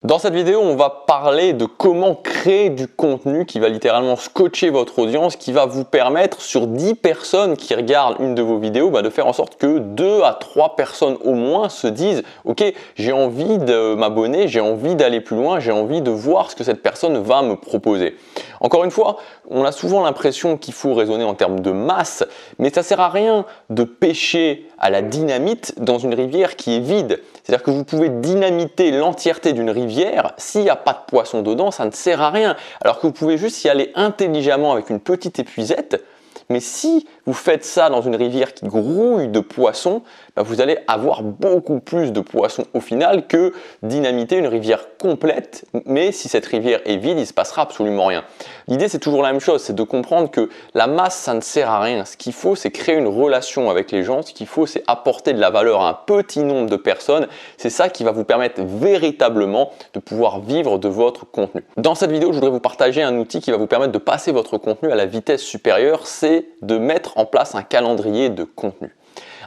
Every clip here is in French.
Dans cette vidéo, on va parler de comment créer du contenu qui va littéralement scotcher votre audience, qui va vous permettre sur 10 personnes qui regardent une de vos vidéos, de faire en sorte que 2 à 3 personnes au moins se disent « Ok, j'ai envie de m'abonner, j'ai envie d'aller plus loin, j'ai envie de voir ce que cette personne va me proposer ». Encore une fois, on a souvent l'impression qu'il faut raisonner en termes de masse, mais ça ne sert à rien de pêcher à la dynamite dans une rivière qui est vide. C'est-à-dire que vous pouvez dynamiter l'entièreté d'une rivière, s'il n'y a pas de poisson dedans, ça ne sert à rien. Alors que vous pouvez juste y aller intelligemment avec une petite épuisette, mais si vous faites ça dans une rivière qui grouille de poissons, vous allez avoir beaucoup plus de poissons au final que dynamiter une rivière complète, mais si cette rivière est vide, il ne se passera absolument rien. L'idée, c'est toujours la même chose, c'est de comprendre que la masse, ça ne sert à rien. Ce qu'il faut, c'est créer une relation avec les gens. Ce qu'il faut, c'est apporter de la valeur à un petit nombre de personnes. C'est ça qui va vous permettre véritablement de pouvoir vivre de votre contenu. Dans cette vidéo, je voudrais vous partager un outil qui va vous permettre de passer votre contenu à la vitesse supérieure, c'est de mettre en place un calendrier de contenu.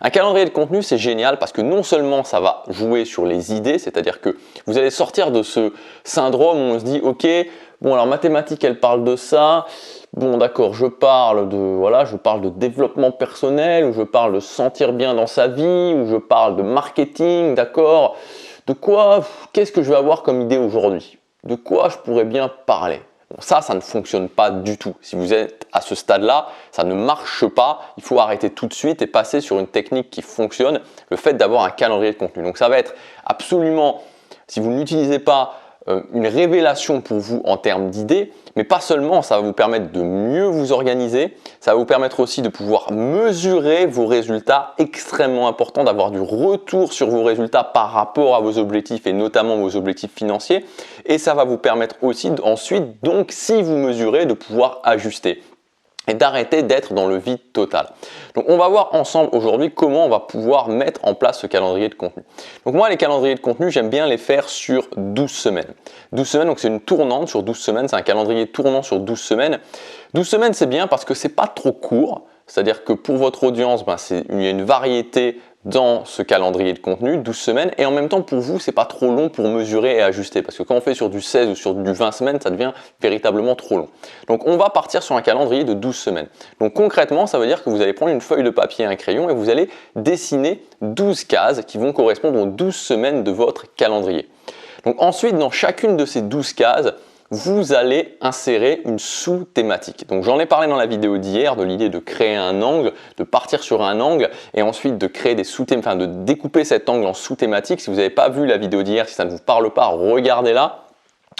Un calendrier de contenu, c'est génial parce que non seulement ça va jouer sur les idées, c'est-à-dire que vous allez sortir de ce syndrome où on se dit « Ok, bon alors mathématiques, elle parle de ça, bon d'accord, je parle de développement personnel, ou je parle de se sentir bien dans sa vie, ou je parle de marketing, d'accord, de quoi, qu'est-ce que je vais avoir comme idée aujourd'hui? De quoi je pourrais bien parler ?» Bon, ça ne fonctionne pas du tout. Si vous êtes à ce stade-là, ça ne marche pas. Il faut arrêter tout de suite et passer sur une technique qui fonctionne, le fait d'avoir un calendrier de contenu. Donc ça va être absolument, si vous ne l'utilisez pas, une révélation pour vous en termes d'idées, mais pas seulement, ça va vous permettre de mieux vous organiser, ça va vous permettre aussi de pouvoir mesurer vos résultats, extrêmement important d'avoir du retour sur vos résultats par rapport à vos objectifs et notamment vos objectifs financiers, et ça va vous permettre aussi ensuite, donc si vous mesurez, de pouvoir ajuster et d'arrêter d'être dans le vide total. Donc on va voir ensemble aujourd'hui comment on va pouvoir mettre en place ce calendrier de contenu. Donc moi, les calendriers de contenu, j'aime bien les faire sur 12 semaines. 12 semaines, donc c'est une tournante sur 12 semaines, c'est un calendrier tournant sur 12 semaines. 12 semaines, c'est bien parce que c'est pas trop court, c'est-à-dire que pour votre audience, il y a une variété dans ce calendrier de contenu, 12 semaines, et en même temps pour vous, c'est pas trop long pour mesurer et ajuster, parce que quand on fait sur du 16 ou sur du 20 semaines, ça devient véritablement trop long. Donc on va partir sur un calendrier de 12 semaines. Donc concrètement, ça veut dire que vous allez prendre une feuille de papier et un crayon et vous allez dessiner 12 cases qui vont correspondre aux 12 semaines de votre calendrier. Donc ensuite, dans chacune de ces 12 cases, vous allez insérer une sous-thématique. Donc j'en ai parlé dans la vidéo d'hier de l'idée de créer un angle, de partir sur un angle et ensuite de créer des sous-thématiques, de découper cet angle en sous-thématiques. Si vous n'avez pas vu la vidéo d'hier, si ça ne vous parle pas, regardez-la.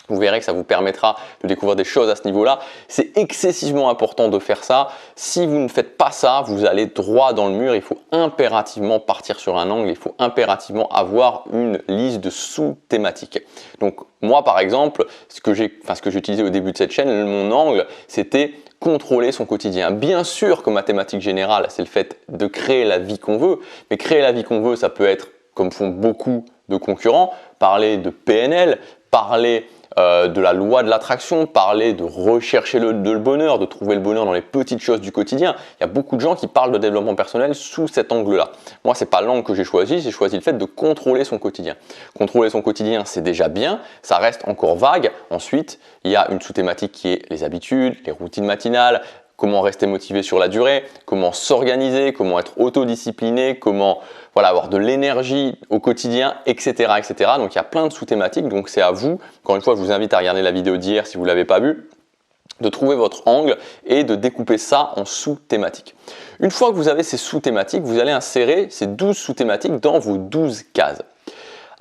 Vous verrez que ça vous permettra de découvrir des choses à ce niveau-là. C'est excessivement important de faire ça. Si vous ne faites pas ça, vous allez droit dans le mur. Il faut impérativement partir sur un angle. Il faut impérativement avoir une liste de sous-thématiques. Donc moi, par exemple, ce que j'ai utilisé au début de cette chaîne, mon angle, c'était contrôler son quotidien. Bien sûr que mathématiques générales, c'est le fait de créer la vie qu'on veut. Mais créer la vie qu'on veut, ça peut être, comme font beaucoup de concurrents, parler de PNL, parler de la loi de l'attraction, parler de rechercher le bonheur, de trouver le bonheur dans les petites choses du quotidien. Il y a beaucoup de gens qui parlent de développement personnel sous cet angle-là. Moi, c'est pas l'angle que j'ai choisi le fait de contrôler son quotidien. Contrôler son quotidien, c'est déjà bien, ça reste encore vague. Ensuite, il y a une sous-thématique qui est les habitudes, les routines matinales, comment rester motivé sur la durée, comment s'organiser, comment être autodiscipliné, comment avoir de l'énergie au quotidien, etc., etc. Donc il y a plein de sous-thématiques, donc c'est à vous, encore une fois je vous invite à regarder la vidéo d'hier si vous ne l'avez pas vue, de trouver votre angle et de découper ça en sous-thématiques. Une fois que vous avez ces sous-thématiques, vous allez insérer ces 12 sous-thématiques dans vos 12 cases.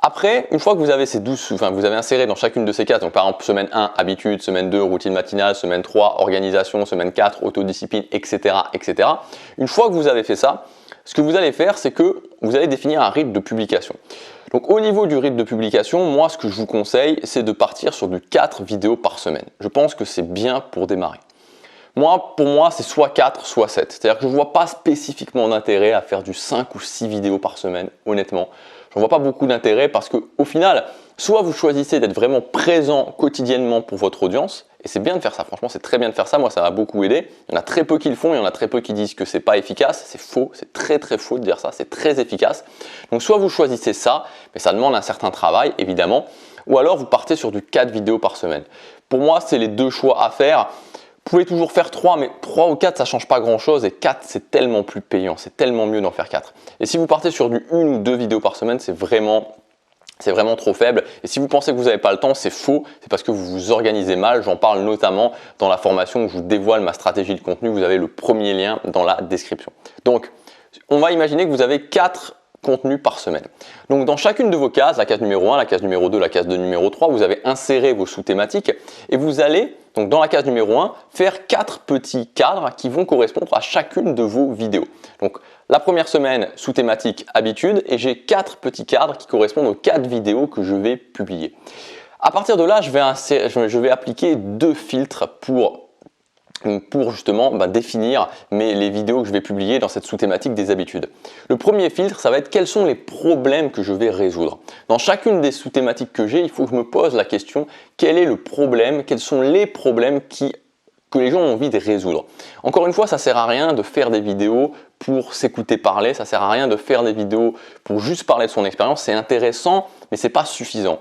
Après, une fois que vous avez vous avez inséré dans chacune de ces cases, donc par exemple semaine 1, habitude, semaine 2, routine matinale, semaine 3, organisation, semaine 4, autodiscipline, etc., etc. Une fois que vous avez fait ça, ce que vous allez faire, c'est que vous allez définir un rythme de publication. Donc au niveau du rythme de publication, moi ce que je vous conseille, c'est de partir sur du 4 vidéos par semaine. Je pense que c'est bien pour démarrer. Pour moi, c'est soit 4, soit 7. C'est-à-dire que je ne vois pas spécifiquement d'intérêt à faire du 5 ou 6 vidéos par semaine, honnêtement. Je ne vois pas beaucoup d'intérêt parce qu'au final, soit vous choisissez d'être vraiment présent quotidiennement pour votre audience Et c'est bien de faire ça, franchement c'est très bien de faire ça, moi ça m'a beaucoup aidé. Il y en a très peu qui le font, il y en a très peu qui disent que c'est pas efficace, c'est faux, c'est très faux de dire ça, c'est très efficace. Donc soit vous choisissez ça, mais ça demande un certain travail évidemment, ou alors vous partez sur du 4 vidéos par semaine. Pour moi c'est les deux choix à faire. Vous pouvez toujours faire 3, mais 3 ou 4 ça change pas grand chose et 4 c'est tellement plus payant, c'est tellement mieux d'en faire 4. Et si vous partez sur du 1 ou 2 vidéos par semaine, c'est vraiment trop faible. Et si vous pensez que vous n'avez pas le temps, c'est faux. C'est parce que vous vous organisez mal. J'en parle notamment dans la formation où je vous dévoile ma stratégie de contenu. Vous avez le premier lien dans la description. Donc, on va imaginer que vous avez 4 contenus par semaine. Donc, dans chacune de vos cases, la case numéro 1, la case numéro 2, la case de numéro 3, vous avez inséré vos sous-thématiques et vous allez, donc dans la case numéro 1, faire 4 petits cadres qui vont correspondre à chacune de vos vidéos. Donc, la première semaine, sous-thématique habitude, et j'ai 4 petits cadres qui correspondent aux 4 vidéos que je vais publier. À partir de là, je vais appliquer 2 filtres pour justement définir les vidéos que je vais publier dans cette sous-thématique des habitudes. Le premier filtre, ça va être quels sont les problèmes que je vais résoudre. Dans chacune des sous-thématiques que j'ai, il faut que je me pose la question, quel est le problème, quels sont les problèmes que les gens ont envie de résoudre. Encore une fois, ça sert à rien de faire des vidéos pour s'écouter parler, ça sert à rien de faire des vidéos pour juste parler de son expérience, c'est intéressant, mais c'est pas suffisant.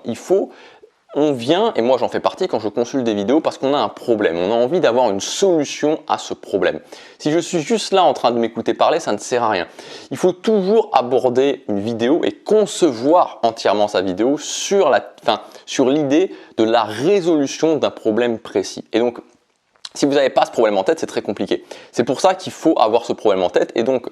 On vient, et moi j'en fais partie quand je consulte des vidéos parce qu'on a un problème, on a envie d'avoir une solution à ce problème. Si je suis juste là en train de m'écouter parler, ça ne sert à rien. Il faut toujours aborder une vidéo et concevoir entièrement sa vidéo sur l'idée de la résolution d'un problème précis. Et donc, si vous n'avez pas ce problème en tête, c'est très compliqué. C'est pour ça qu'il faut avoir ce problème en tête. Et donc,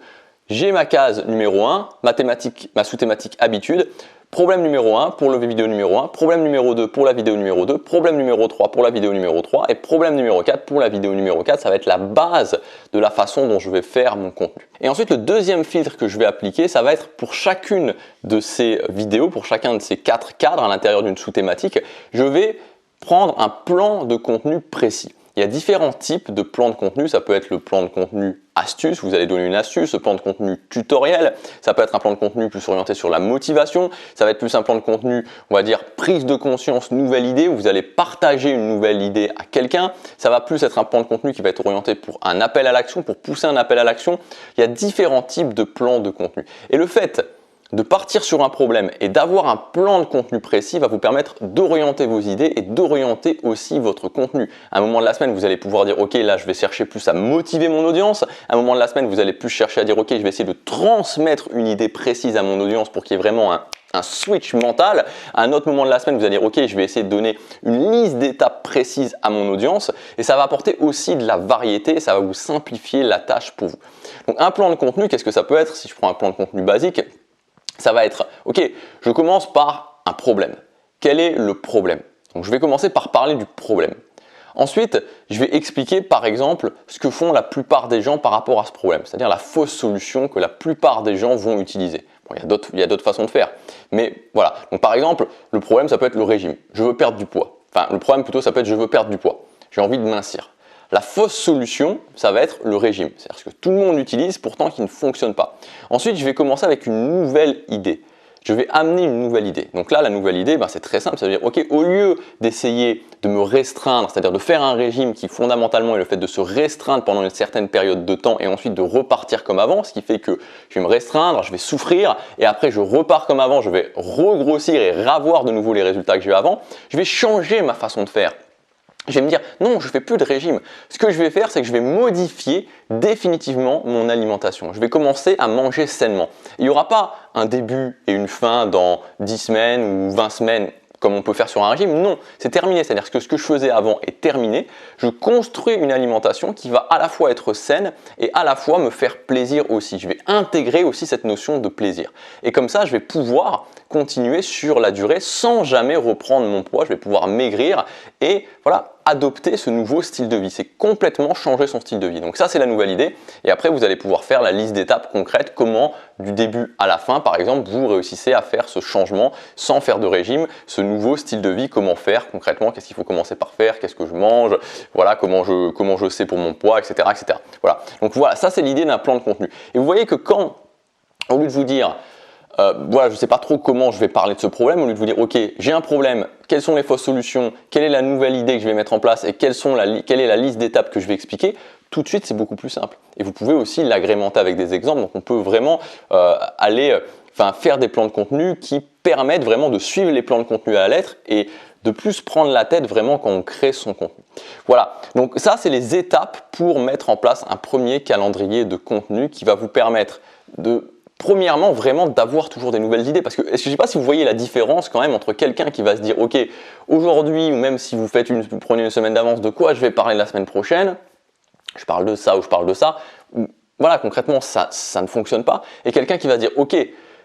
j'ai ma case numéro 1, ma sous-thématique habitude. Problème numéro 1 pour la vidéo numéro 1, problème numéro 2 pour la vidéo numéro 2, problème numéro 3 pour la vidéo numéro 3 et problème numéro 4 pour la vidéo numéro 4. Ça va être la base de la façon dont je vais faire mon contenu. Et ensuite, le deuxième filtre que je vais appliquer, ça va être pour chacune de ces vidéos, pour chacun de ces 4 cadres à l'intérieur d'une sous-thématique, je vais prendre un plan de contenu précis. Il y a différents types de plans de contenu. Ça peut être le plan de contenu astuce, vous allez donner une astuce, le plan de contenu tutoriel, ça peut être un plan de contenu plus orienté sur la motivation, ça va être plus un plan de contenu, on va dire prise de conscience, nouvelle idée, où vous allez partager une nouvelle idée à quelqu'un, ça va plus être un plan de contenu qui va être orienté pour un appel à l'action, pour pousser un appel à l'action. Il y a différents types de plans de contenu. Et le fait de partir sur un problème et d'avoir un plan de contenu précis va vous permettre d'orienter vos idées et d'orienter aussi votre contenu. À un moment de la semaine, vous allez pouvoir dire « Ok, là, je vais chercher plus à motiver mon audience ». À un moment de la semaine, vous allez plus chercher à dire « Ok, je vais essayer de transmettre une idée précise à mon audience pour qu'il y ait vraiment un switch mental ». À un autre moment de la semaine, vous allez dire « Ok, je vais essayer de donner une liste d'étapes précises à mon audience ». Et ça va apporter aussi de la variété et ça va vous simplifier la tâche pour vous. Donc, un plan de contenu, qu'est-ce que ça peut être? Si je prends un plan de contenu basique, ça va être, ok, je commence par un problème. Quel est le problème? Donc, je vais commencer par parler du problème. Ensuite, je vais expliquer par exemple ce que font la plupart des gens par rapport à ce problème, c'est-à-dire la fausse solution que la plupart des gens vont utiliser. Bon, il y a d'autres façons de faire, mais voilà. Donc, par exemple, le problème, ça peut être le régime. Je veux perdre du poids. Enfin, le problème plutôt, ça peut être je veux perdre du poids. J'ai envie de mincir. La fausse solution, ça va être le régime. C'est-à-dire ce que tout le monde utilise, pourtant qui ne fonctionne pas. Ensuite, je vais commencer avec une nouvelle idée. Je vais amener une nouvelle idée. Donc là, la nouvelle idée, c'est très simple. Ça veut dire, ok, au lieu d'essayer de me restreindre, c'est-à-dire de faire un régime qui fondamentalement est le fait de se restreindre pendant une certaine période de temps et ensuite de repartir comme avant, ce qui fait que je vais me restreindre, je vais souffrir et après je repars comme avant, je vais regrossir et revoir de nouveau les résultats que j'ai eu avant. Je vais changer ma façon de faire. Je vais me dire non, je ne fais plus de régime. Ce que je vais faire, c'est que je vais modifier définitivement mon alimentation. Je vais commencer à manger sainement. Il n'y aura pas un début et une fin dans 10 semaines ou 20 semaines comme on peut faire sur un régime. Non, c'est terminé. C'est-à-dire que ce que je faisais avant est terminé. Je construis une alimentation qui va à la fois être saine et à la fois me faire plaisir aussi. Je vais intégrer aussi cette notion de plaisir. Et comme ça, je vais pouvoir continuer sur la durée sans jamais reprendre mon poids. Je vais pouvoir maigrir et voilà, adopter ce nouveau style de vie. C'est complètement changer son style de vie. Donc ça, c'est la nouvelle idée. Et après, vous allez pouvoir faire la liste d'étapes concrètes. Comment, du début à la fin, par exemple, vous réussissez à faire ce changement sans faire de régime, ce nouveau style de vie. Comment faire concrètement? Qu'est-ce qu'il faut commencer par faire? Qu'est-ce que je mange? Voilà, comment je sais pour mon poids, etc., etc. Voilà. Donc voilà, ça, c'est l'idée d'un plan de contenu. Et vous voyez que quand, au lieu de vous dire voilà, je ne sais pas trop comment je vais parler de ce problème, au lieu de vous dire ok, j'ai un problème, quelles sont les fausses solutions, quelle est la nouvelle idée que je vais mettre en place et quelle est la liste d'étapes que je vais expliquer, tout de suite c'est beaucoup plus simple. Et vous pouvez aussi l'agrémenter avec des exemples, donc on peut vraiment faire des plans de contenu qui permettent vraiment de suivre les plans de contenu à la lettre et de plus prendre la tête vraiment quand on crée son contenu. Voilà, donc ça c'est les étapes pour mettre en place un premier calendrier de contenu qui va vous permettre de, premièrement, vraiment d'avoir toujours des nouvelles idées. Parce que je ne sais pas si vous voyez la différence quand même entre quelqu'un qui va se dire ok, aujourd'hui, ou même si vous prenez une semaine d'avance, de quoi je vais parler la semaine prochaine, je parle de ça ou je parle de ça, voilà, concrètement ça ne fonctionne pas. Et quelqu'un qui va se dire ok,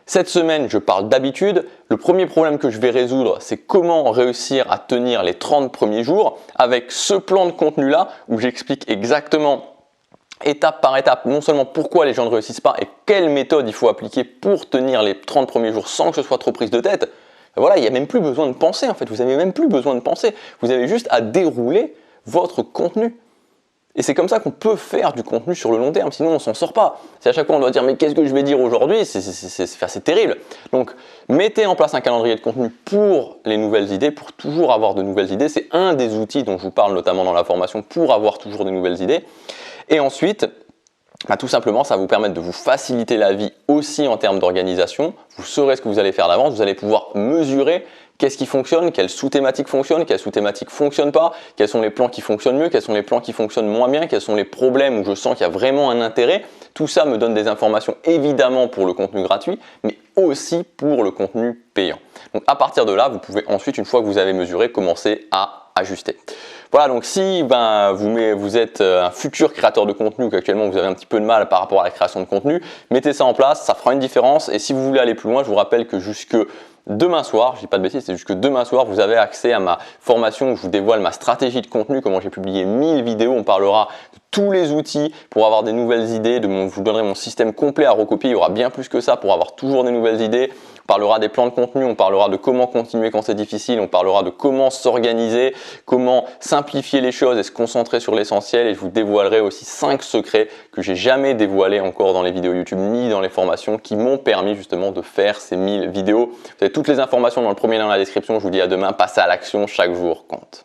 cette semaine, je parle d'habitude. Le premier problème que je vais résoudre, c'est comment réussir à tenir les 30 premiers jours avec ce plan de contenu-là où j'explique exactement étape par étape, non seulement pourquoi les gens ne réussissent pas et quelle méthode il faut appliquer pour tenir les 30 premiers jours sans que ce soit trop prise de tête. Voilà, il n'y a même plus besoin de penser en fait. Vous n'avez même plus besoin de penser. Vous avez juste à dérouler votre contenu. Et c'est comme ça qu'on peut faire du contenu sur le long terme, sinon on ne s'en sort pas. C'est à chaque fois on doit dire mais qu'est-ce que je vais dire aujourd'hui, c'est terrible. Donc mettez en place un calendrier de contenu pour les nouvelles idées, pour toujours avoir de nouvelles idées. C'est un des outils dont je vous parle notamment dans la formation pour avoir toujours de nouvelles idées. Et ensuite, tout simplement, ça va vous permettre de vous faciliter la vie aussi en termes d'organisation. Vous saurez ce que vous allez faire d'avance, vous allez pouvoir mesurer qu'est-ce qui fonctionne, quelles sous-thématiques fonctionnent, quelles sous-thématiques ne fonctionnent pas, quels sont les plans qui fonctionnent mieux, quels sont les plans qui fonctionnent moins bien, quels sont les problèmes où je sens qu'il y a vraiment un intérêt. Tout ça me donne des informations évidemment pour le contenu gratuit, mais aussi pour le contenu payant. Donc à partir de là, vous pouvez ensuite, une fois que vous avez mesuré, commencer à ajuster. Voilà, donc si vous êtes un futur créateur de contenu ou qu'actuellement vous avez un petit peu de mal par rapport à la création de contenu, mettez ça en place, ça fera une différence. Et si vous voulez aller plus loin, je vous rappelle que jusque demain soir, je dis pas de bêtises, c'est jusque demain soir, vous avez accès à ma formation où je vous dévoile ma stratégie de contenu, comment j'ai publié 1000 vidéos. On parlera de tous les outils pour avoir des nouvelles idées, je vous donnerai mon système complet à recopier. Il y aura bien plus que ça pour avoir toujours des nouvelles idées. On parlera des plans de contenu, on parlera de comment continuer quand c'est difficile, on parlera de comment s'organiser, comment simplifier les choses et se concentrer sur l'essentiel. Et je vous dévoilerai aussi 5 secrets que j'ai jamais dévoilés encore dans les vidéos YouTube ni dans les formations qui m'ont permis justement de faire ces 1000 vidéos. Vous avez toutes les informations dans le premier lien dans la description. Je vous dis à demain, passez à l'action, chaque jour compte.